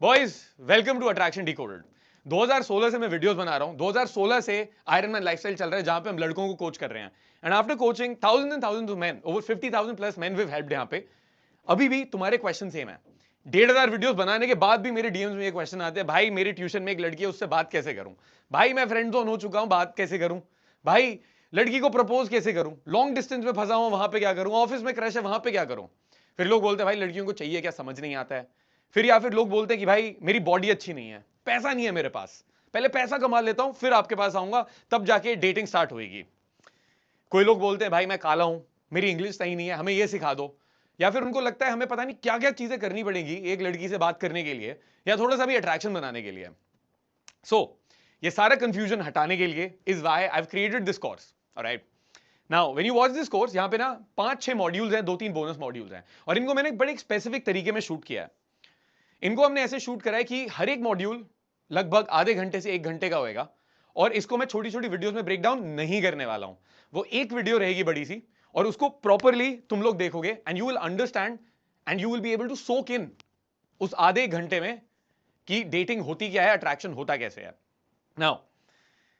Boys welcome to Attraction Decoded. 2016 से मैं videos बना रहा हूं। 2016 से आयरन मैन लाइफस्टाइल चल रहा है जहां पे हम लड़कों को कोच कर रहे हैं। And after coaching thousands and thousands of men, over 50,000 plus men we have helped. यहां पे अभी भी तुम्हारे क्वेश्चन सेम है। 1,500 वीडियोस बनाने के बाद भी मेरे डीएम्स में ये क्वेश्चन आते हैं, भाई मेरे ट्यूशन में एक लड़की है, उससे बात कैसे करूं? भाई मैं फ्रेंड जोन हो चुका हूं, बात कैसे करूं? भाई लड़की को प्रपोज कैसे करूं? लॉन्ग डिस्टेंस में फंसा हूं, वहां पे क्या करूं? ऑफिस में क्रश है, वहां पे क्या करूं? फिर लोग बोलते हैं भाई लड़कियों को चाहिए क्या, समझ नहीं आता है। फिर या फिर लोग बोलते हैं कि भाई मेरी बॉडी अच्छी नहीं है, पैसा नहीं है मेरे पास, पहले पैसा कमा लेता हूं फिर आपके पास आऊंगा, तब जाके डेटिंग स्टार्ट होगी। कोई लोग बोलते हैं भाई मैं काला हूं, मेरी इंग्लिश सही नहीं है, हमें यह सिखा दो। या फिर उनको लगता है हमें पता नहीं क्या क्या चीजें करनी पड़ेगी एक लड़की से बात करने के लिए, या थोड़ा सा भी अट्रैक्शन बनाने के लिए। सो ये सारा कंफ्यूजन हटाने के लिए is why I have created this course. Alright, now when you watch this course, यहां पे ना 5-6 मॉड्यूल्स हैं, 2-3 बोनस मॉड्यूल्स हैं, और इनको मैंने बड़े स्पेसिफिक तरीके में शूट किया है। इनको हमने ऐसे शूट करा है कि हर एक मॉड्यूल लगभग आधे घंटे से 1 घंटे का होएगा, और इसको मैं छोटी छोटी वीडियोस में ब्रेक डाउन नहीं करने वाला हूं। वो एक वीडियो रहेगी बड़ी सी, और उसको प्रॉपरली तुम लोग देखोगे and you will understand and you will be able to soak in उस आधे घंटे में कि डेटिंग होती क्या है, अट्रैक्शन होता कैसे है। Now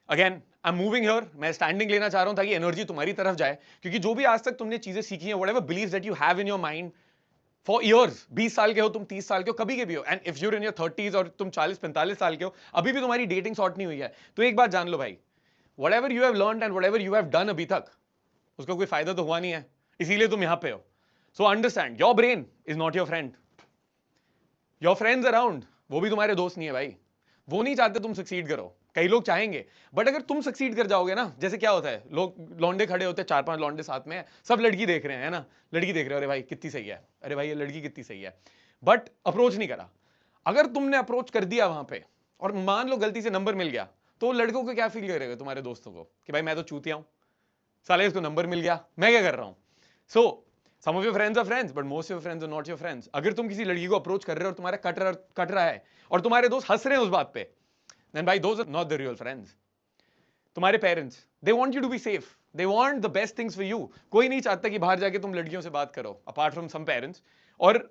again I am moving here, मैं स्टैंडिंग लेना चाह रहा हूं ताकि एनर्जी तुम्हारी तरफ जाए, क्योंकि जो भी आज तक तुमने चीजें सीखी हैं, whatever believes that you have in your mind for years, 20 साल के हो तुम, 30 साल के हो, कभी के भी हो, and if you're in your 30s और तुम 40-45 साल के हो, अभी भी तुम्हारी डेटिंग सॉर्ट नहीं हुई है, तो एक बात जान लो भाई, whatever you have learned and whatever you have done अभी तक, उसका कोई फायदा तो हुआ नहीं है, इसीलिए तुम यहां पे हो। So understand, your brain is not your friend. Your friends around वो भी तुम्हारे दोस्त नहीं है भाई, वो नहीं चाहते तुम सक्सीड करो। कई लोग चाहेंगे, बट अगर तुम सक्सीड कर जाओगे ना, जैसे क्या होता है, लोग लौंडे खड़े होते हैं, 4-5 लौंडे साथ में है, सब लड़की देख रहे हैं, है ना, लड़की देख रहे हो, अरे भाई कितनी सही है, अरे भाई ये लड़की कितनी सही है, बट अप्रोच नहीं करा। अगर तुमने अप्रोच कर दिया वहां पे और मान लो गलती से नंबर मिल गया, तो लड़कों को क्या फील करेगा, तुम्हारे दोस्तों को, कि भाई मैं तो चूतिया हूं, साले इसको नंबर मिल गया, मैं क्या कर रहा हूं। So some of your friends are friends, but most of your friends are not your friends. अगर तुम किसी लड़की को अप्रोच कर रहे हो और तुम्हारा कट रहा है और तुम्हारे दोस्त हंस रहे हैं उस बात पे, देन भाई those are not the real friends. तुम्हारे parents, they want you to be safe, they want the best things for you. कोई नहीं चाहता कि बाहर जाके तुम लड़कियों से बात करो, अपार्ट फ्रॉम सम पेरेंट्स। और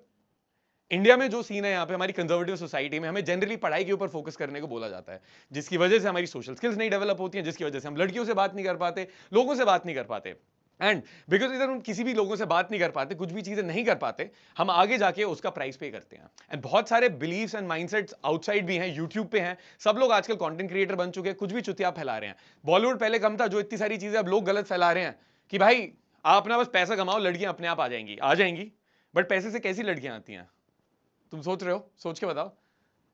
इंडिया में जो सीन है, यहाँ पे हमारी कंजर्वेटिव सोसाइटी में हमें जनरली पढ़ाई के ऊपर फोकस करने को बोला जाता है, जिसकी वजह से हमारी सोशल स्किल्स नहीं डेवलप होती हैं, जिसकी वजह से हम लड़कियों से बात नहीं कर पाते, लोगों से बात नहीं कर पाते। एंड बिकॉज इधर हम किसी भी लोगों से बात नहीं कर पाते, कुछ भी चीजें नहीं कर पाते, हम आगे जाके उसका प्राइस पे करते हैं। एंड बहुत सारे बिलीव्स एंड माइंडसेट्स आउटसाइड भी हैं, यूट्यूब पे हैं, सब लोग आजकल कंटेंट क्रिएटर बन चुके हैं, कुछ भी चुतिया फैला रहे हैं। बॉलीवुड पहले कम था, जो इतनी सारी चीजें अब लोग गलत फैला रहे हैं कि भाई आप ना बस पैसा कमाओ, लड़कियां अपने आप आ जाएंगी, आ जाएंगी। बट पैसे से कैसी लड़कियां आती हैं, तुम सोच रहे हो? सोच के बताओ।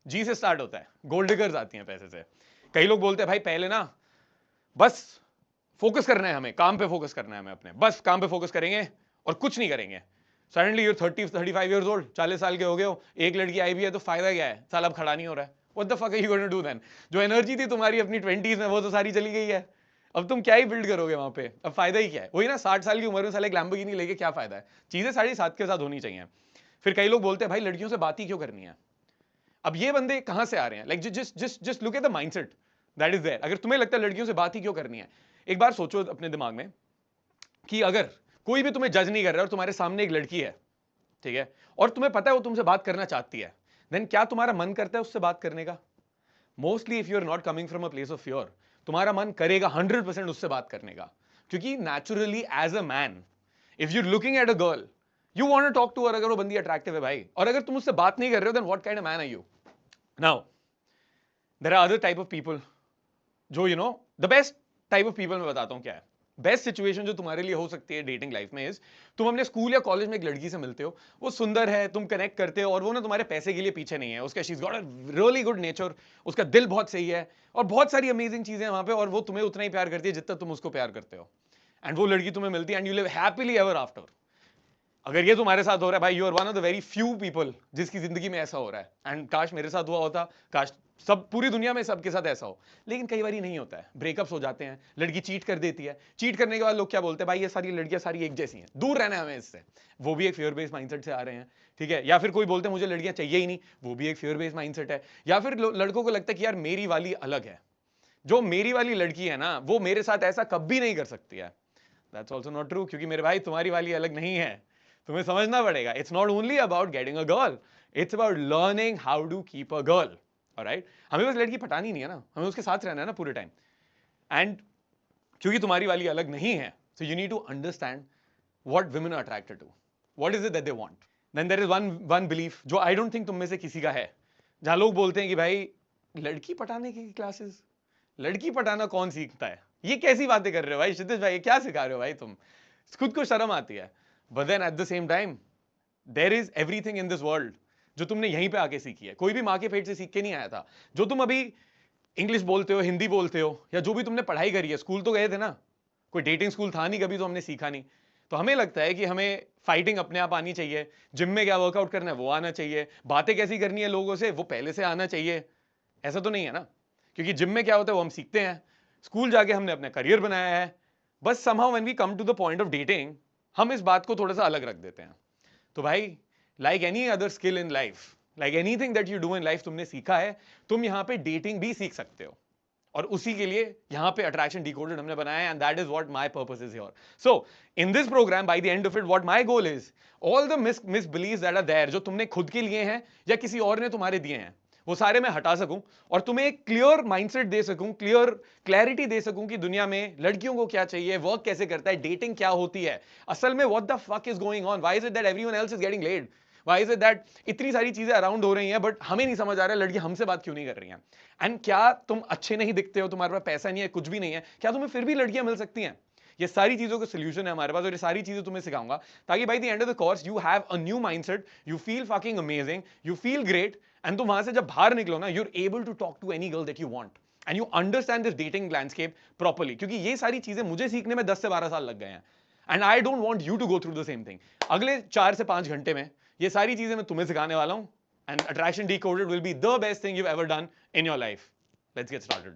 जी से स्टार्ट होता है, गोल्ड डिगर्स आती हैं पैसे से। कई लोग बोलते हैं भाई पहले ना बस फोकस करना है, हमें काम पे फोकस करना है, हमें अपने बस काम पे फोकस करेंगे और कुछ नहीं करेंगे। सडनली यूर 30-35 ईयर्स ओल्ड, 40 साल के हो गए हो, एक लड़की आई भी है तो फायदा क्या है, साल अब खड़ा नहीं हो रहा है। What the fuck are you going to do then? जो एनर्जी थी तुम्हारी अपनी 20s में, वो तो सारी चली गई है। अब तुम क्या ही बिल्ड करोगे वहां पे, अब फायदा ही क्या है? वही ना, 60 साल की उम्र में साले एक लैम्बोर्गिनी लेके क्या फायदा है? चीजें सारी साथ के साथ होनी चाहिए। फिर कई लोग बोलते हैं भाई लड़कियों से बात ही क्यों करनी है। अब ये बंदे कहां से आ रहे हैं? Like just look at the mindset that is there. अगर तुम्हें लगता है लड़कियों से बात ही क्यों करनी है, एक बार सोचो अपने दिमाग में कि अगर कोई भी तुम्हें जज नहीं कर रहा और तुम्हारे सामने एक लड़की है, ठीक है, और तुम्हें पता है वो तुमसे बात करना चाहती है, देन क्या तुम्हारा मन करता है उससे बात करने का? Mostly if you are not coming from a place of fear, तुम्हारा मन करेगा 100% उससे बात करने का, क्योंकि naturally as a man if you looking at a girl you want to talk to her, अगर वो बंदी अट्रैक्टिव है भाई, और अगर तुम उससे बात नहीं कर रहे हो then what kind of man are you? Now there are other type of people, जो you know the best type of people मैं बताता हूं क्या है। बेस्ट सिचुएशन जो तुम्हारे लिए हो सकती है डेटिंग लाइफ में इज, तुम अपने स्कूल या कॉलेज में एक लड़की से मिलते हो, वो सुंदर है, तुम कनेक्ट करते हो, और वो ना तुम्हारे पैसे के लिए पीछे नहीं है, उसका she is got a really good nature, उसका दिल बहुत सही है, और बहुत सारी अमेजिंग चीजें हैं वहां पे, और वो तुम्हें उतना ही प्यार करती है जितना तुम उसको प्यार करते हो। एंड वो लड़की तुम्हें मिलती है and you live happily ever after. अगर ये तुम्हारे साथ हो रहा है भाई, you are one of the very few people जिसकी जिंदगी में ऐसा हो रहा है। एंड काश मेरे साथ हुआ होता, काश सब पूरी दुनिया में सबके साथ ऐसा हो, लेकिन कई बार नहीं होता है। ब्रेकअप्स हो जाते हैं, लड़की चीट कर देती है, चीट करने के बाद लोग क्या बोलते हैं, भाई ये सारी लड़कियां सारी एक जैसी हैं, दूर रहना है हमें इससे। वो भी एक फियर बेस्ड माइंडसेट से आ रहे हैं, ठीक है। या फिर कोई बोलते हैं मुझे लड़कियां चाहिए ही नहीं, वो भी एक फियर बेस्ड माइंडसेट है। या फिर लड़कों को लगता है कि यार मेरी वाली अलग है, जो मेरी वाली लड़की है ना वो मेरे साथ ऐसा कभी नहीं कर सकती है। दैट्स ऑल्सो नॉट ट्रू, क्योंकि मेरे भाई तुम्हारी वाली अलग नहीं है, तुम्हें समझना पड़ेगा. It's not only about getting a girl, it's about learning how to keep a girl. Alright, हमें बस लड़की पटानी नहीं है ना, हमें उसके साथ रहना है ना पूरे टाइम. एंड क्योंकि तुम्हारी वाली अलग नहीं है, so you need to understand what women are attracted to, what is it that they want. Then there is one belief जो I don't think तुम में से किसी का है, जहां लोग बोलते हैं कि भाई लड़की पटाने की क्लासेस, लड़की पटाना कौन सीखता है, ये कैसी बातें कर रहे हो भाई क्षितिज भाई, क्या सिखा रहे हो भाई तुम, खुद को शर्म आती है. But then at the same time there is everything in this world जो तुमने यहीं पे आके सीखी है, कोई भी माँ के पेट से सीख के नहीं आया था. जो तुम अभी इंग्लिश बोलते हो, हिंदी बोलते हो, या जो भी तुमने पढ़ाई करी है, स्कूल तो गए थे ना, कोई डेटिंग स्कूल था नहीं कभी, तो हमने सीखा नहीं. तो हमें लगता है कि हमें फाइटिंग अपने आप आनी चाहिए, जिम में क्या वर्कआउट करना है वो आना चाहिए, बातें कैसी करनी है लोगों से वो पहले से आना चाहिए. ऐसा तो नहीं है ना, क्योंकि जिम में क्या होता है वो हम सीखते हैं, स्कूल जाके हमने अपना करियर बनाया है. बस somehow when we come to the point of dating हम इस बात को थोड़ा सा अलग रख देते हैं. तो भाई like any other skill in life, like anything that you do in life, तुमने सीखा है, तुम यहाँ पे डेटिंग भी सीख सकते हो, और उसी के लिए यहाँ पे अट्रैक्शन डिकोडेड हमने बनाया है, and that is what my purpose is here. So in this program by the end of it what my goal is, all the misbeliefs that are there, जो तुमने खुद के लिए हैं या किसी और ने तुम्हारे दिए हैं, वो सारे मैं हटा सकूं और तुम्हें एक क्लियर माइंडसेट दे सकूं, क्लैरिटी दे सकूं कि दुनिया में लड़कियों को क्या चाहिए, वर्क कैसे करता है, डेटिंग क्या होती है असल में, what the fuck is going on, why is it that everyone else is getting laid, why is it that इतनी सारी चीजें अराउंड हो रही हैं बट हमें नहीं समझ आ रहा है लड़की हमसे बात क्यों नहीं कर रही हैं. एंड क्या तुम अच्छे नहीं दिखते हो, तुम्हारे पास पैसा नहीं है, कुछ भी नहीं है, क्या तुम्हें फिर भी लड़कियां मिल सकती हैं? ये सारी चीजों का सोल्यूशन है हमारे पास, और ये सारी चीजें तुम्हें सिखाऊंगा ताकि by the end of the course you have a new mindset, you feel fucking amazing, you feel great, and तुम वहां से जब बाहर निकलो ना, you are able to talk to any girl that you want, and you understand this dating landscape properly. क्योंकि ये सारी चीजें मुझे सीखने में 10 से 12 साल लग गए हैं, and I don't want you to go through the same thing. अगले 4 से 5 घंटे में ये सारी चीजें मैं तुम्हें सिखाने वाला हूं, and attraction decoded will be the best thing you ever done in your life. Let's get started.